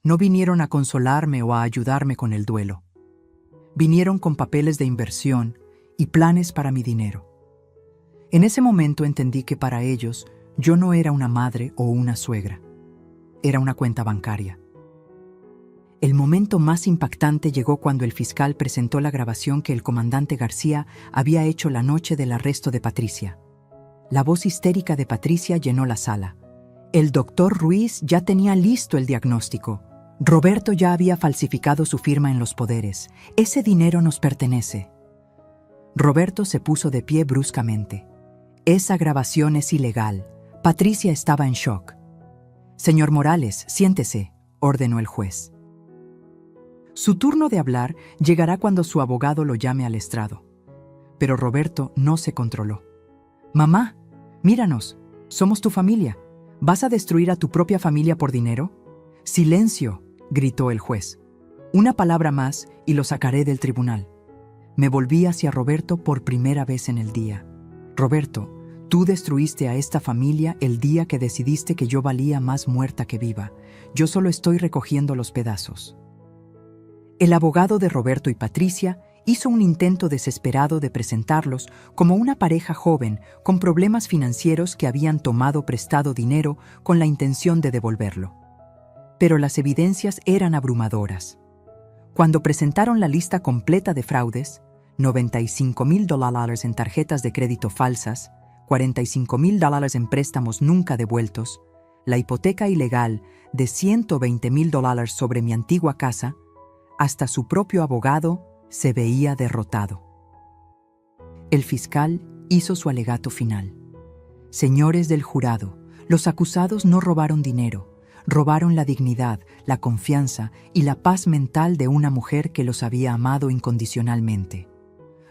no vinieron a consolarme o a ayudarme con el duelo. Vinieron con papeles de inversión y planes para mi dinero. En ese momento entendí que para ellos yo no era una madre o una suegra. Era una cuenta bancaria. El momento más impactante llegó cuando el fiscal presentó la grabación que el comandante García había hecho la noche del arresto de Patricia. La voz histérica de Patricia llenó la sala. El doctor Ruiz ya tenía listo el diagnóstico. Roberto ya había falsificado su firma en los poderes. Ese dinero nos pertenece. Roberto se puso de pie bruscamente. Esa grabación es ilegal. Patricia estaba en shock. «Señor Morales, siéntese», ordenó el juez. Su turno de hablar llegará cuando su abogado lo llame al estrado. Pero Roberto no se controló. «Mamá, míranos, somos tu familia. ¿Vas a destruir a tu propia familia por dinero?» «Silencio», gritó el juez. «Una palabra más y lo sacaré del tribunal». Me volví hacia Roberto por primera vez en el día. «Roberto, tú destruiste a esta familia el día que decidiste que yo valía más muerta que viva. Yo solo estoy recogiendo los pedazos». El abogado de Roberto y Patricia hizo un intento desesperado de presentarlos como una pareja joven con problemas financieros que habían tomado prestado dinero con la intención de devolverlo. Pero las evidencias eran abrumadoras. Cuando presentaron la lista completa de fraudes, $95,000 en tarjetas de crédito falsas, $45,000 en préstamos nunca devueltos, la hipoteca ilegal de $120,000 sobre mi antigua casa, hasta su propio abogado se veía derrotado. El fiscal hizo su alegato final. «Señores del jurado, los acusados no robaron dinero, Robaron la dignidad, la confianza y la paz mental de una mujer que los había amado incondicionalmente.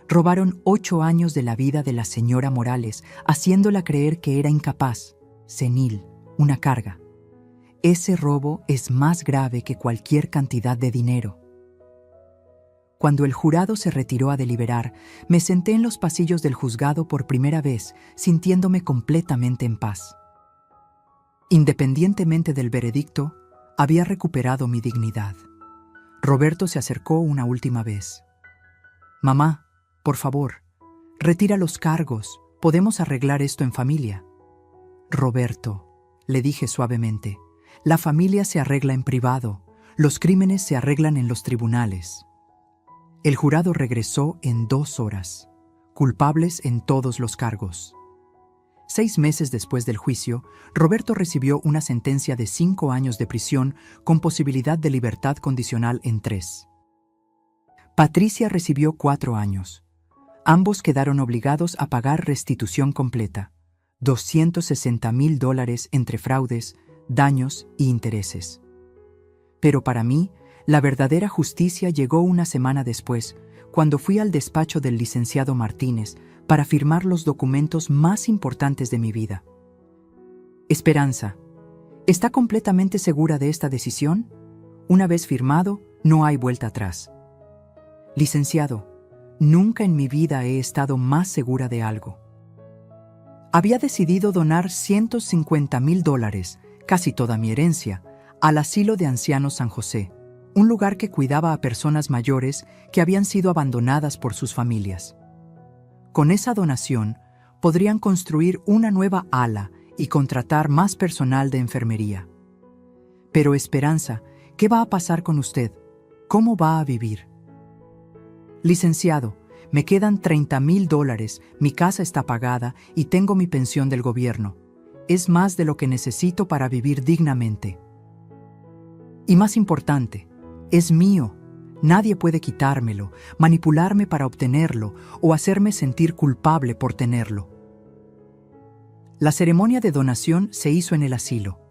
Robaron 8 años de la vida de la señora Morales, haciéndola creer que era incapaz, senil, una carga. Ese robo es más grave que cualquier cantidad de dinero. Cuando el jurado se retiró a deliberar, me senté en los pasillos del juzgado por primera vez, sintiéndome completamente en paz. Independientemente del veredicto, había recuperado mi dignidad. Roberto se acercó una última vez. «Mamá, por favor, retira los cargos. Podemos arreglar esto en familia». «Roberto», le dije suavemente, «la familia se arregla en privado. Los crímenes se arreglan en los tribunales». El jurado regresó en 2 horas, culpables en todos los cargos. 6 meses después del juicio, Roberto recibió una sentencia de 5 años de prisión con posibilidad de libertad condicional en 3. Patricia recibió 4 años. Ambos quedaron obligados a pagar restitución completa, $260,000 entre fraudes, daños e intereses. Pero para mí, la verdadera justicia llegó una semana después, cuando fui al despacho del licenciado Martínez para firmar los documentos más importantes de mi vida. Esperanza, ¿está completamente segura de esta decisión? Una vez firmado, no hay vuelta atrás. Licenciado, nunca en mi vida he estado más segura de algo. Había decidido donar $150,000, casi toda mi herencia, al asilo de ancianos San José, un lugar que cuidaba a personas mayores que habían sido abandonadas por sus familias. Con esa donación, podrían construir una nueva ala y contratar más personal de enfermería. Pero Esperanza, ¿qué va a pasar con usted? ¿Cómo va a vivir? Licenciado, me quedan $30,000, mi casa está pagada y tengo mi pensión del gobierno. Es más de lo que necesito para vivir dignamente. Y más importante, es mío. Nadie puede quitármelo, manipularme para obtenerlo o hacerme sentir culpable por tenerlo. La ceremonia de donación se hizo en el asilo.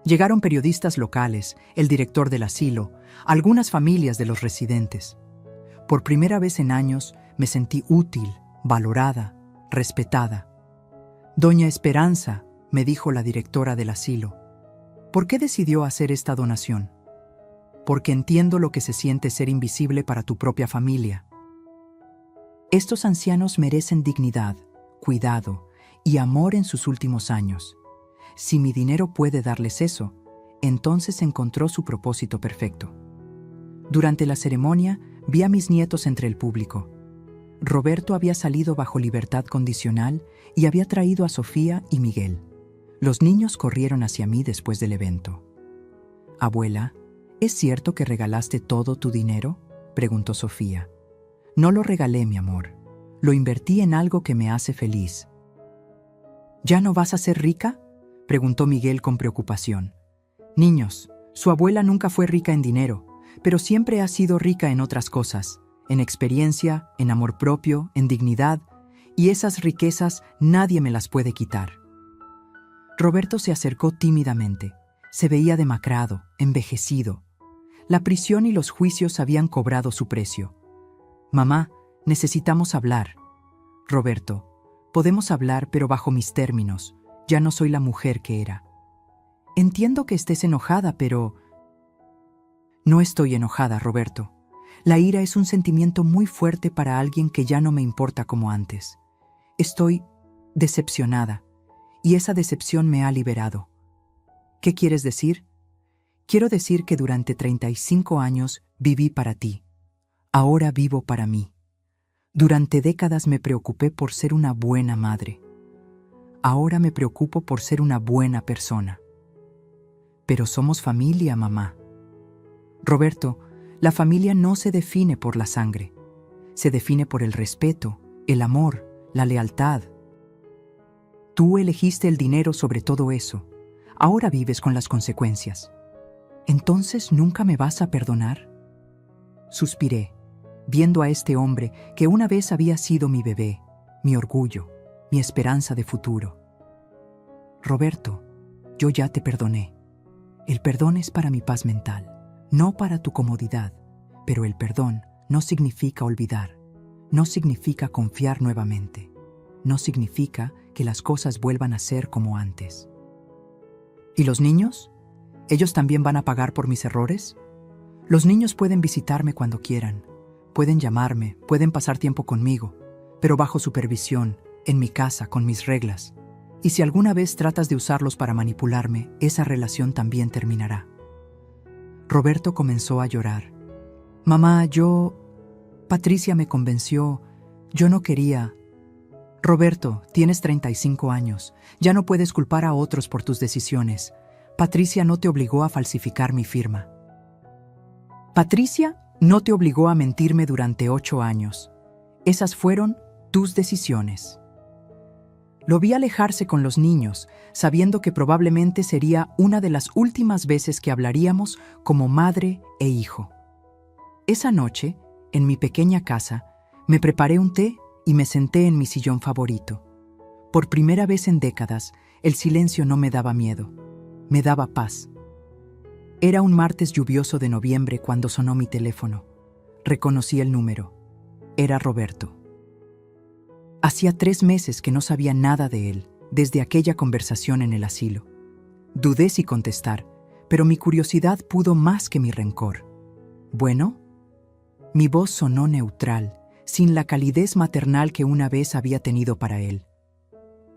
Llegaron periodistas locales, el director del asilo, algunas familias de los residentes. Por primera vez en años me sentí útil, valorada, respetada. «Doña Esperanza», me dijo la directora del asilo, «¿por qué decidió hacer esta donación?» «Porque entiendo lo que se siente ser invisible para tu propia familia. Estos ancianos merecen dignidad, cuidado y amor en sus últimos años. Si mi dinero puede darles eso, entonces encontró su propósito perfecto». Durante la ceremonia, vi a mis nietos entre el público. Roberto había salido bajo libertad condicional y había traído a Sofía y Miguel. Los niños corrieron hacia mí después del evento. «Abuela, ¿es cierto que regalaste todo tu dinero?», preguntó Sofía. «No lo regalé, mi amor. Lo invertí en algo que me hace feliz». «¿Ya no vas a ser rica?», preguntó Miguel con preocupación. «Niños, su abuela nunca fue rica en dinero, pero siempre ha sido rica en otras cosas, en experiencia, en amor propio, en dignidad, y esas riquezas nadie me las puede quitar». Roberto se acercó tímidamente. Se veía demacrado, envejecido. La prisión y los juicios habían cobrado su precio. «Mamá, necesitamos hablar». «Roberto, podemos hablar, pero bajo mis términos. Ya no soy la mujer que era». «Entiendo que estés enojada, pero…» «No estoy enojada, Roberto. La ira es un sentimiento muy fuerte para alguien que ya no me importa como antes. Estoy decepcionada, y esa decepción me ha liberado». «¿Qué quieres decir?». «Quiero decir que durante 35 años viví para ti. Ahora vivo para mí. Durante décadas me preocupé por ser una buena madre. Ahora me preocupo por ser una buena persona. Pero somos familia, mamá». «Roberto, la familia no se define por la sangre. Se define por el respeto, el amor, la lealtad. Tú elegiste el dinero sobre todo eso. Ahora vives con las consecuencias. ¿Entonces nunca me vas a perdonar?». Suspiré, viendo a este hombre que una vez había sido mi bebé, mi orgullo, mi esperanza de futuro. «Roberto, yo ya te perdoné. El perdón es para mi paz mental, no para tu comodidad, pero el perdón no significa olvidar, no significa confiar nuevamente, no significa que las cosas vuelvan a ser como antes. ¿Y los niños? ¿Ellos también van a pagar por mis errores? Los niños pueden visitarme cuando quieran, pueden llamarme, pueden pasar tiempo conmigo, pero bajo supervisión, en mi casa, con mis reglas. Y si alguna vez tratas de usarlos para manipularme, esa relación también terminará. Roberto comenzó a llorar. Mamá, Patricia me convenció. Yo no quería. Roberto, tienes 35 años. Ya no puedes culpar a otros por tus decisiones. Patricia no te obligó a falsificar mi firma. Patricia no te obligó a mentirme durante 8 años. Esas fueron tus decisiones. Lo vi alejarse con los niños, sabiendo que probablemente sería una de las últimas veces que hablaríamos como madre e hijo. Esa noche, en mi pequeña casa, me preparé un té y me senté en mi sillón favorito. Por primera vez en décadas, el silencio no me daba miedo, me daba paz. Era un martes lluvioso de noviembre cuando sonó mi teléfono. Reconocí el número. Era Roberto. Hacía 3 meses que no sabía nada de él, desde aquella conversación en el asilo. Dudé si contestar, pero mi curiosidad pudo más que mi rencor. ¿Bueno? Mi voz sonó neutral, sin la calidez maternal que una vez había tenido para él.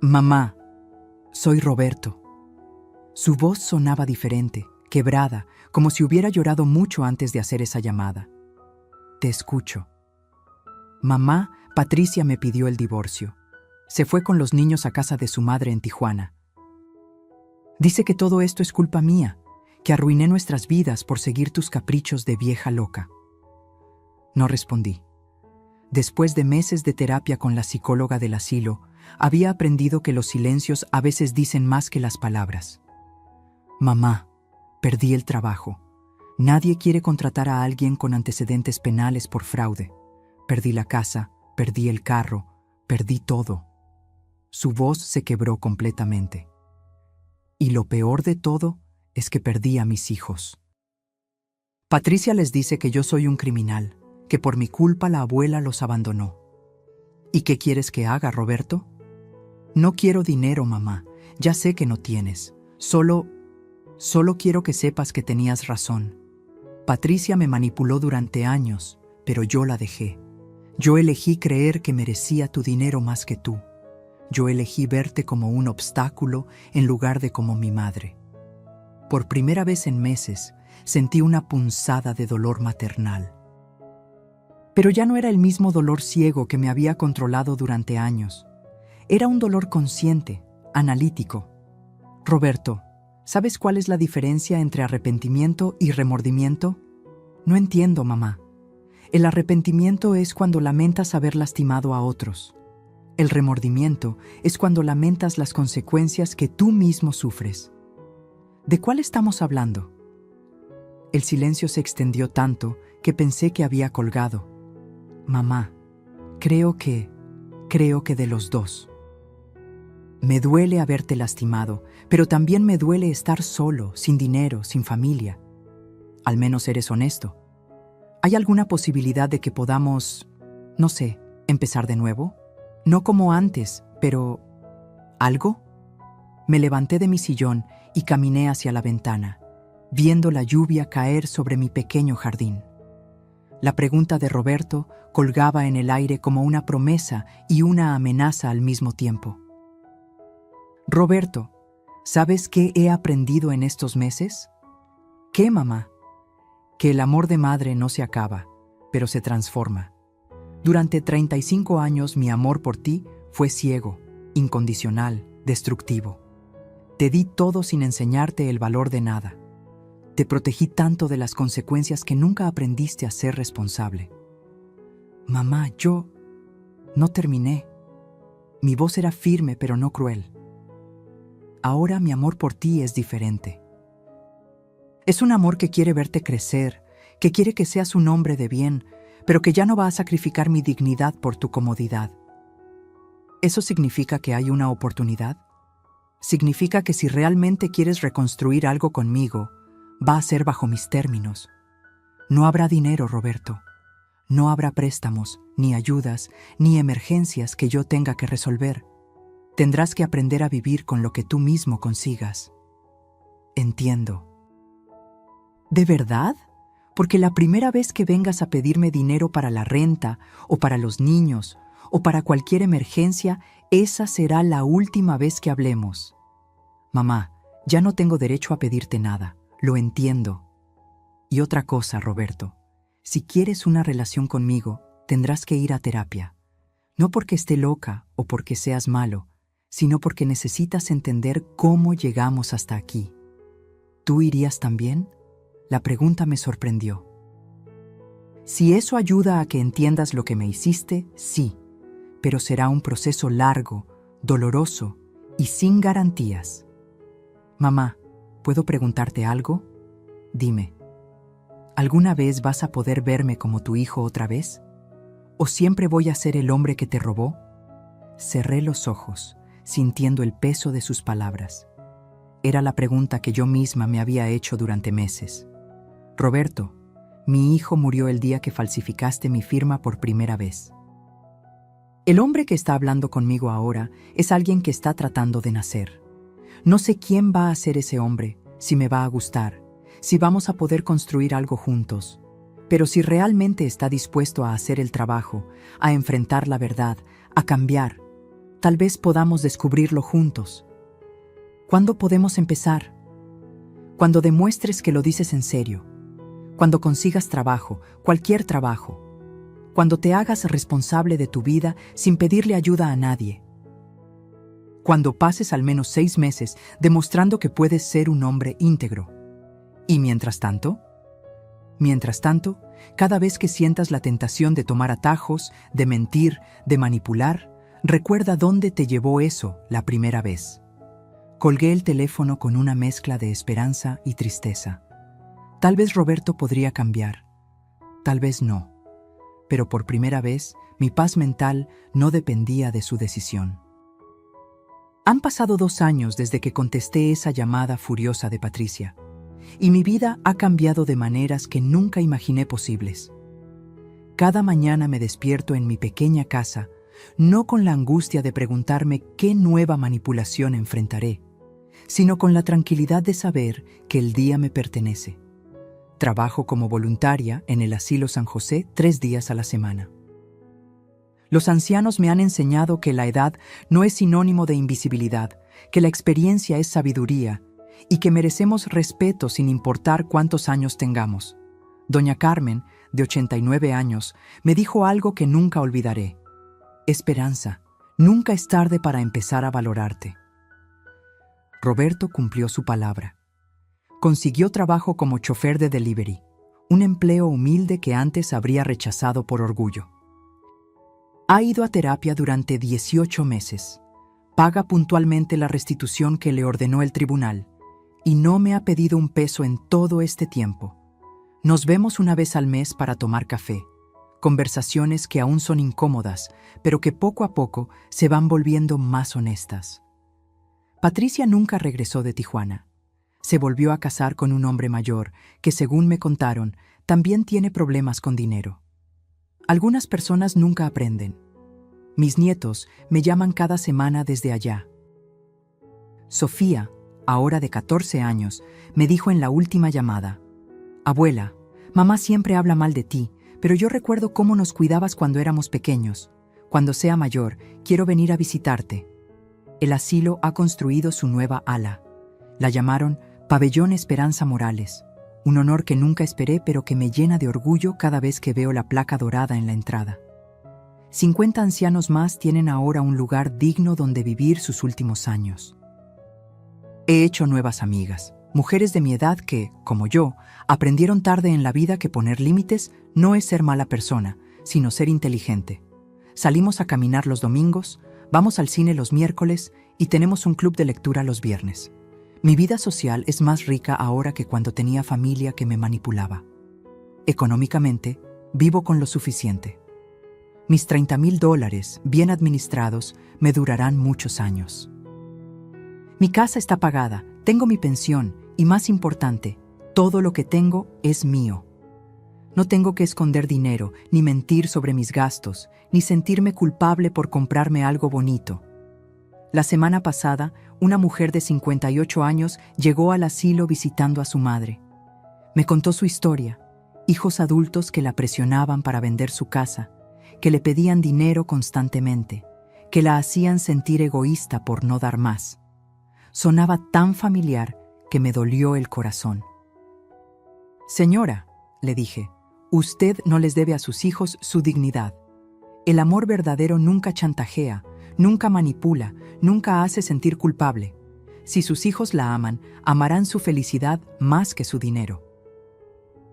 Mamá, soy Roberto. Su voz sonaba diferente, quebrada, como si hubiera llorado mucho antes de hacer esa llamada. Te escucho. Mamá, Patricia me pidió el divorcio. Se fue con los niños a casa de su madre en Tijuana. Dice que todo esto es culpa mía, que arruiné nuestras vidas por seguir tus caprichos de vieja loca. No respondí. Después de meses de terapia con la psicóloga del asilo, había aprendido que los silencios a veces dicen más que las palabras. Mamá, perdí el trabajo. Nadie quiere contratar a alguien con antecedentes penales por fraude. Perdí la casa, perdí el carro, perdí todo. Su voz se quebró completamente. Y lo peor de todo es que perdí a mis hijos. Patricia les dice que yo soy un criminal, que por mi culpa la abuela los abandonó. ¿Y qué quieres que haga, Roberto? No quiero dinero, mamá. Ya sé que no tienes. Solo quiero que sepas que tenías razón. Patricia me manipuló durante años, pero yo la dejé. Yo elegí creer que merecía tu dinero más que tú. Yo elegí verte como un obstáculo en lugar de como mi madre. Por primera vez en meses, sentí una punzada de dolor maternal. Pero ya no era el mismo dolor ciego que me había controlado durante años. Era un dolor consciente, analítico. Roberto, ¿sabes cuál es la diferencia entre arrepentimiento y remordimiento? No entiendo, mamá. El arrepentimiento es cuando lamentas haber lastimado a otros. El remordimiento es cuando lamentas las consecuencias que tú mismo sufres. ¿De cuál estamos hablando? El silencio se extendió tanto que pensé que había colgado. Mamá, creo que de los dos. Me duele haberte lastimado, pero también me duele estar solo, sin dinero, sin familia. Al menos eres honesto. ¿Hay alguna posibilidad de que podamos, no sé, empezar de nuevo? No como antes, pero ¿algo? Me levanté de mi sillón y caminé hacia la ventana, viendo la lluvia caer sobre mi pequeño jardín. La pregunta de Roberto colgaba en el aire como una promesa y una amenaza al mismo tiempo. Roberto, ¿sabes qué he aprendido en estos meses? ¿Qué, mamá? Que el amor de madre no se acaba, pero se transforma. Durante 35 años mi amor por ti fue ciego, incondicional, destructivo. Te di todo sin enseñarte el valor de nada. Te protegí tanto de las consecuencias que nunca aprendiste a ser responsable. Mamá, yo no terminé. Mi voz era firme pero no cruel. Ahora mi amor por ti es diferente. Es un amor que quiere verte crecer, que quiere que seas un hombre de bien, pero que ya no va a sacrificar mi dignidad por tu comodidad. ¿Eso significa que hay una oportunidad? Significa que si realmente quieres reconstruir algo conmigo, Va a ser bajo mis términos. No habrá dinero, Roberto. No habrá préstamos, ni ayudas, ni emergencias que yo tenga que resolver. Tendrás que aprender a vivir con lo que tú mismo consigas. Entiendo. ¿De verdad? Porque la primera vez que vengas a pedirme dinero para la renta, o para los niños, o para cualquier emergencia, esa será la última vez que hablemos. Mamá, ya no tengo derecho a pedirte nada. Lo entiendo. Y otra cosa, Roberto. Si quieres una relación conmigo, tendrás que ir a terapia. No porque esté loca o porque seas malo, sino porque necesitas entender cómo llegamos hasta aquí. ¿Tú irías también? La pregunta me sorprendió. Si eso ayuda a que entiendas lo que me hiciste, sí, pero será un proceso largo, doloroso y sin garantías. Mamá, ¿puedo preguntarte algo? Dime, ¿alguna vez vas a poder verme como tu hijo otra vez? ¿O siempre voy a ser el hombre que te robó? Cerré los ojos, sintiendo el peso de sus palabras. Era la pregunta que yo misma me había hecho durante meses. Roberto, mi hijo murió el día que falsificaste mi firma por primera vez. El hombre que está hablando conmigo ahora es alguien que está tratando de nacer. No sé quién va a ser ese hombre, si me va a gustar, si vamos a poder construir algo juntos. Pero si realmente está dispuesto a hacer el trabajo, a enfrentar la verdad, a cambiar, tal vez podamos descubrirlo juntos. ¿Cuándo podemos empezar? Cuando demuestres que lo dices en serio. Cuando consigas trabajo, cualquier trabajo. Cuando te hagas responsable de tu vida sin pedirle ayuda a nadie. Cuando pases al menos 6 meses demostrando que puedes ser un hombre íntegro. ¿Y mientras tanto? Mientras tanto, cada vez que sientas la tentación de tomar atajos, de mentir, de manipular, recuerda dónde te llevó eso la primera vez. Colgué el teléfono con una mezcla de esperanza y tristeza. Tal vez Roberto podría cambiar, tal vez no, pero por primera vez mi paz mental no dependía de su decisión. Han pasado 2 años desde que contesté esa llamada furiosa de Patricia, y mi vida ha cambiado de maneras que nunca imaginé posibles. Cada mañana me despierto en mi pequeña casa, no con la angustia de preguntarme qué nueva manipulación enfrentaré, sino con la tranquilidad de saber que el día me pertenece. Trabajo como voluntaria en el Asilo San José 3 días a la semana. Los ancianos me han enseñado que la edad no es sinónimo de invisibilidad, que la experiencia es sabiduría y que merecemos respeto sin importar cuántos años tengamos. Doña Carmen, de 89 años, me dijo algo que nunca olvidaré. Esperanza, nunca es tarde para empezar a valorarte. Roberto cumplió su palabra. Consiguió trabajo como chofer de delivery, un empleo humilde que antes habría rechazado por orgullo. Ha ido a terapia durante 18 meses. Paga puntualmente la restitución que le ordenó el tribunal y no me ha pedido un peso en todo este tiempo. Nos vemos una vez al mes para tomar café, conversaciones que aún son incómodas, pero que poco a poco se van volviendo más honestas. Patricia nunca regresó de Tijuana. Se volvió a casar con un hombre mayor que, según me contaron, también tiene problemas con dinero. Algunas personas nunca aprenden. Mis nietos me llaman cada semana desde allá. Sofía, ahora de 14 años, me dijo en la última llamada: «Abuela, mamá siempre habla mal de ti, pero yo recuerdo cómo nos cuidabas cuando éramos pequeños. Cuando sea mayor, quiero venir a visitarte». El asilo ha construido su nueva ala. La llamaron Pabellón Esperanza Morales, un honor que nunca esperé pero que me llena de orgullo cada vez que veo la placa dorada en la entrada. 50 ancianos más tienen ahora un lugar digno donde vivir sus últimos años. He hecho nuevas amigas, mujeres de mi edad que, como yo, aprendieron tarde en la vida que poner límites no es ser mala persona, sino ser inteligente. Salimos a caminar los domingos, vamos al cine los miércoles y tenemos un club de lectura los viernes. Mi vida social es más rica ahora que cuando tenía familia que me manipulaba. Económicamente, vivo con lo suficiente. Mis $30,000, bien administrados, me durarán muchos años. Mi casa está pagada, tengo mi pensión y, más importante, Todo lo que tengo es mío. No tengo que esconder dinero, ni mentir sobre mis gastos, ni sentirme culpable por comprarme algo bonito. La semana pasada, una mujer de 58 años llegó al asilo visitando a su madre. Me contó su historia, hijos adultos que la presionaban para vender su casa, que le pedían dinero constantemente, que la hacían sentir egoísta por no dar más. Sonaba tan familiar que me dolió el corazón. Señora, le dije, usted no les debe a sus hijos su dignidad. El amor verdadero nunca chantajea, nunca manipula, nunca hace sentir culpable. Si sus hijos la aman, amarán su felicidad más que su dinero.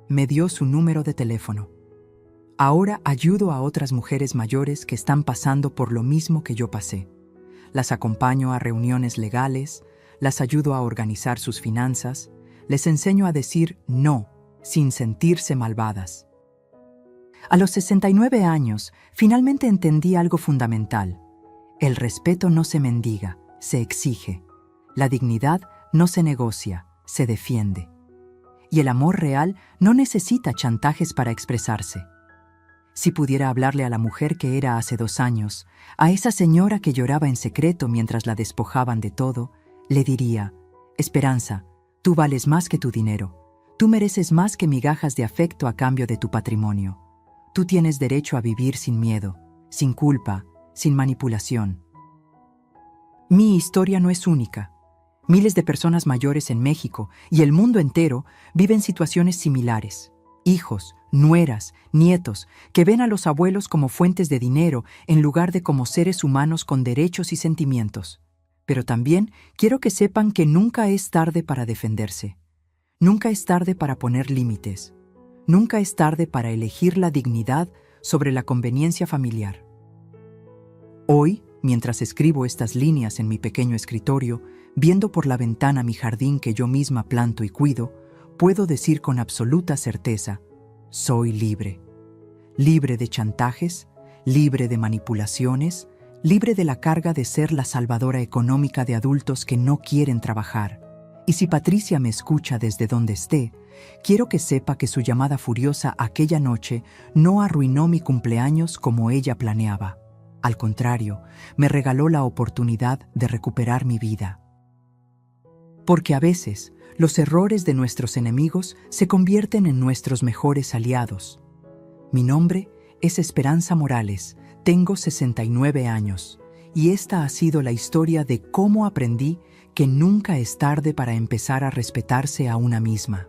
Me dio su número de teléfono. Ahora ayudo a otras mujeres mayores que están pasando por lo mismo que yo pasé. Las acompaño a reuniones legales, las ayudo a organizar sus finanzas, les enseño a decir no, sin sentirse malvadas. A los 69 años, finalmente entendí algo fundamental. El respeto no se mendiga, se exige. La dignidad no se negocia, se defiende. Y el amor real no necesita chantajes para expresarse. Si pudiera hablarle a la mujer que era hace 2 años, a esa señora que lloraba en secreto mientras la despojaban de todo, le diría: Esperanza, tú vales más que tu dinero. Tú mereces más que migajas de afecto a cambio de tu patrimonio. Tú tienes derecho a vivir sin miedo, sin culpa, sin manipulación. Mi historia no es única. Miles de personas mayores en México y el mundo entero viven situaciones similares. Hijos, nueras, nietos, que ven a los abuelos como fuentes de dinero en lugar de como seres humanos con derechos y sentimientos. Pero también quiero que sepan que nunca es tarde para defenderse. Nunca es tarde para poner límites. Nunca es tarde para elegir la dignidad sobre la conveniencia familiar. Hoy, mientras escribo estas líneas en mi pequeño escritorio, viendo por la ventana mi jardín que yo misma planto y cuido, puedo decir con absoluta certeza: soy libre. Libre de chantajes, libre de manipulaciones, libre de la carga de ser la salvadora económica de adultos que no quieren trabajar. Y si Patricia me escucha desde donde esté, quiero que sepa que su llamada furiosa aquella noche no arruinó mi cumpleaños como ella planeaba. Al contrario, me regaló la oportunidad de recuperar mi vida. Porque a veces, los errores de nuestros enemigos se convierten en nuestros mejores aliados. Mi nombre es Esperanza Morales, tengo 69 años, y esta ha sido la historia de cómo aprendí que nunca es tarde para empezar a respetarse a una misma.